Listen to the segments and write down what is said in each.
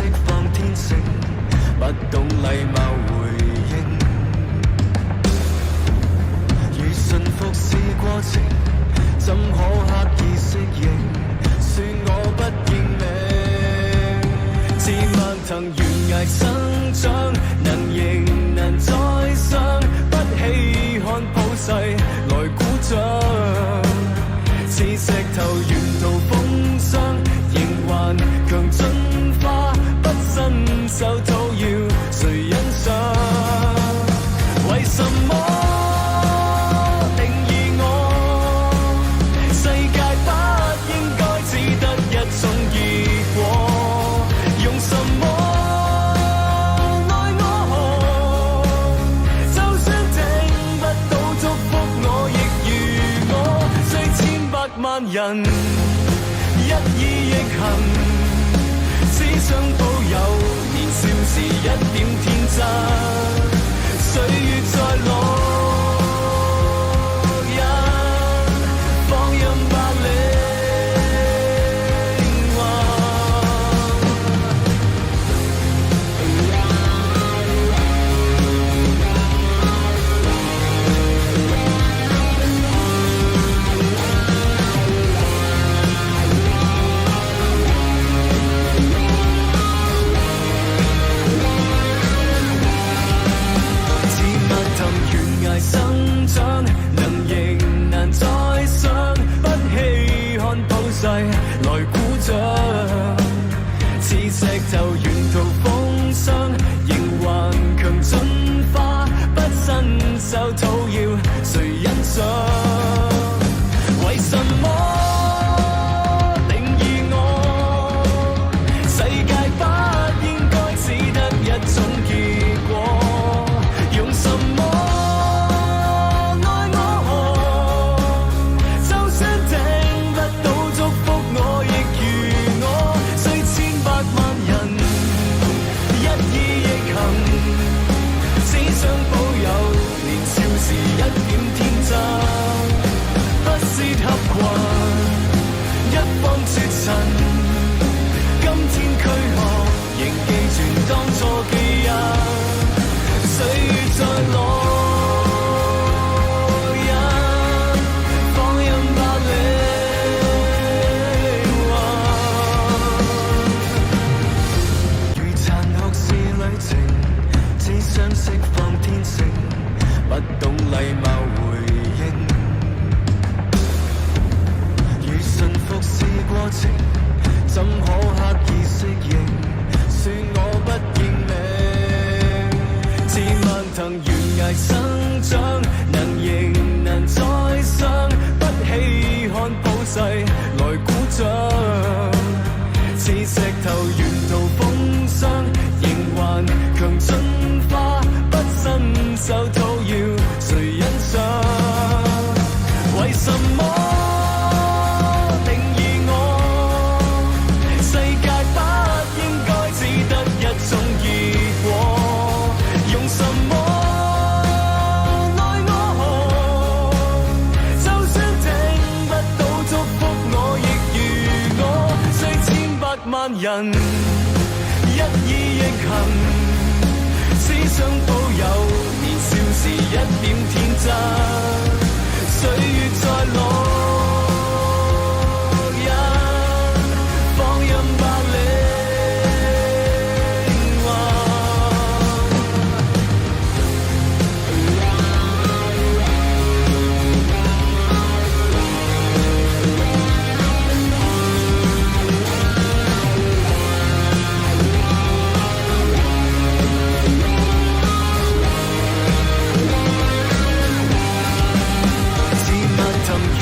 釋放天性，不懂禮貌回應。如馴服是過程，怎可刻意適應？算我不認命，自蔓藤懸崖生長，能迎難再上，不稀罕普世來鼓掌。似石頭沿途風霜，仍還強進化，不伸手討要誰欣賞？為什麼定義我？世界不應該只得一種結果，用什麼愛我？就算聽不到祝福，我亦如我，雖千百萬人一意逆行，只想保有年少時一點天真。歲月在老人放任白領運。生長能迎難再上，不稀罕普世來鼓掌。似石頭沿途風霜，仍還強進化，不伸手討要誰欣賞？為什麼定義我？世界不應該只得一種結果，用什麼今天軀殼仍記存當初記憶，歲月在老人放任白領運。如殘酷是旅程，只想釋放天性，不懂禮貌回應。如馴服是過程，怎可刻意適應？算我不認命，自蔓藤懸崖生長，能迎難再上，不稀罕普世來鼓掌。似石頭沿途風霜，仍還強進化，不伸手討要誰欣賞？為什麼？人一意逆行，只想保有年少時一點天真。歲月在老人放任白領懸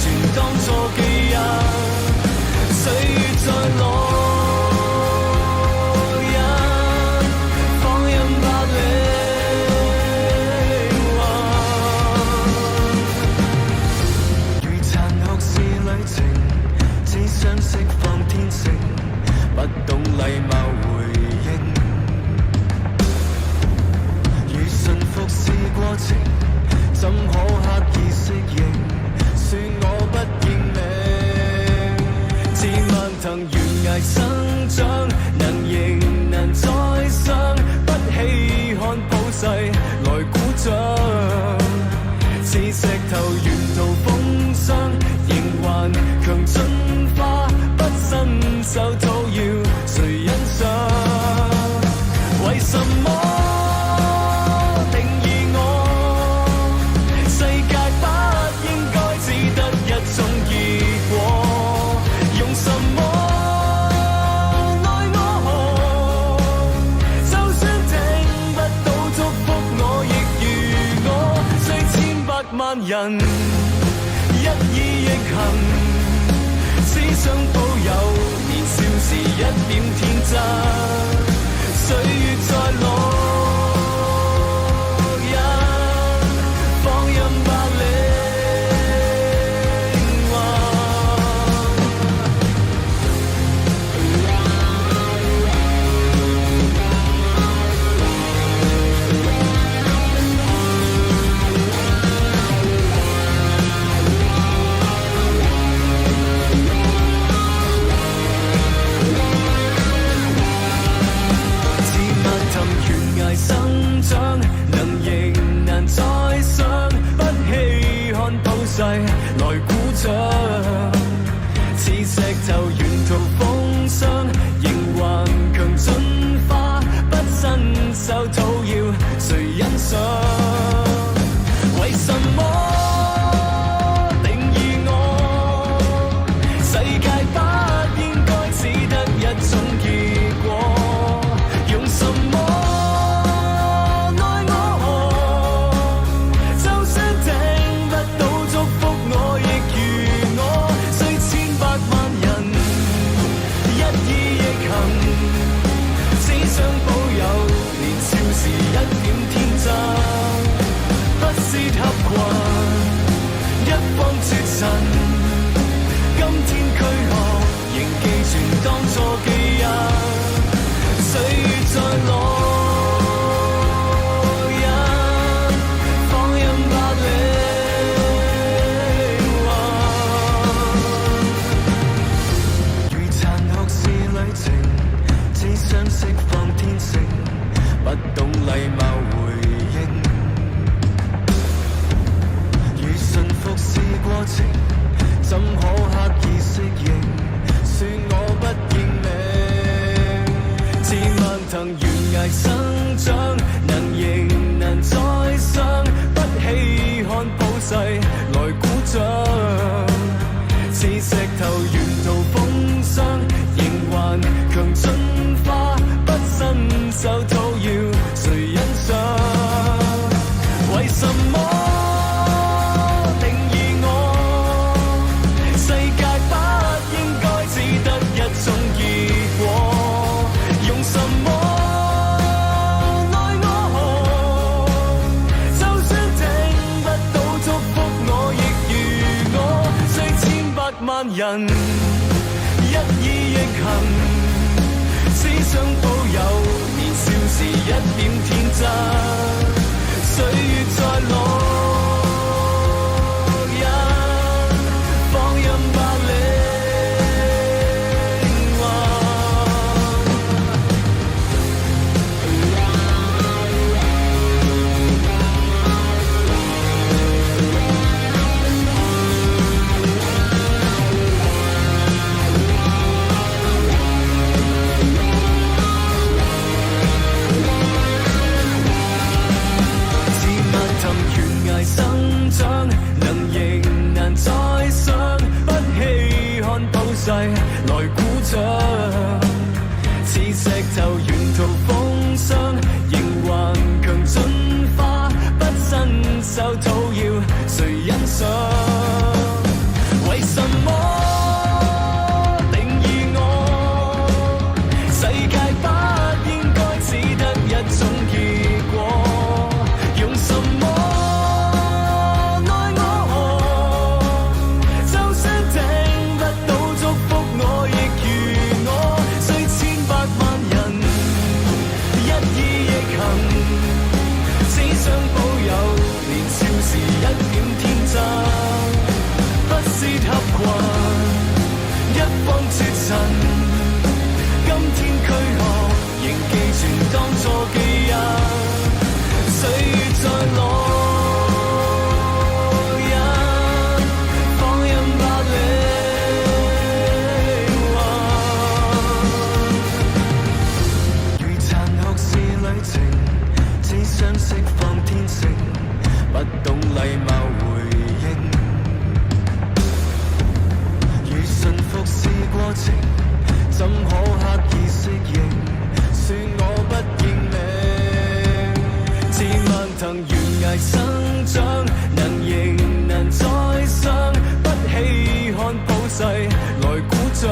全當作記憶。歲月在路人放任百里雲，如殘酷是旅程，只想釋放天性，不懂禮貌回應。如馴服是過程，怎可刻意適應？說我不認命，自蔓藤懸崖生長，能迎難再上，不稀罕普世來鼓掌。似石頭沿途風霜，仍還強進化，不伸手討要誰欣賞？為什麼定義我？世界不應該只得一種結果，用什麼愛我？就算聽不到祝福，我亦如我，雖千百萬人一意逆行，只想保有年少時一點天真。歲月在路人放任百里生長，能迎難再上，不稀罕普世來鼓掌。似石頭沿途風霜，仍還強進化，不伸手討要誰欣賞？為什麼定義我？世界不應該只得一種結果，用什麼？想保有年少時一點天真，不是合群，一方絕塵。今天軀殼仍寄存當作記憶，歲月在路人放任百里雲，如殘酷是旅程，只想釋放天性，不懂禮貌回應。如馴服是過程，怎可刻意適應？說我不認命，自蔓藤懸崖生長，能迎難再上，不稀罕普世來鼓掌。似石頭沿途風霜，仍還強進化，不伸手討要誰欣賞？為什麼定義我？世界不應該只得一種結果，用什麼愛我？就算聽不到祝福，我亦如我，雖千百萬人一意逆行，只想保有年少時一點天真。歲月在路人放任百里種結果。用什麼愛我？就算聽不到祝福，我亦如我。雖千百萬人一意亦行，只想保有年少時一點天真，不屑合群，一方絕塵。今天軀殼仍寄存當初記憶，歲月在烙印，放任吧靈魂。如殘酷是旅程，只想釋放天性，不懂禮貌回應。如馴服是過程，怎可刻意適應？算我不認命，自蔓藤懸崖生長，能迎難再生，不稀罕普世來鼓掌。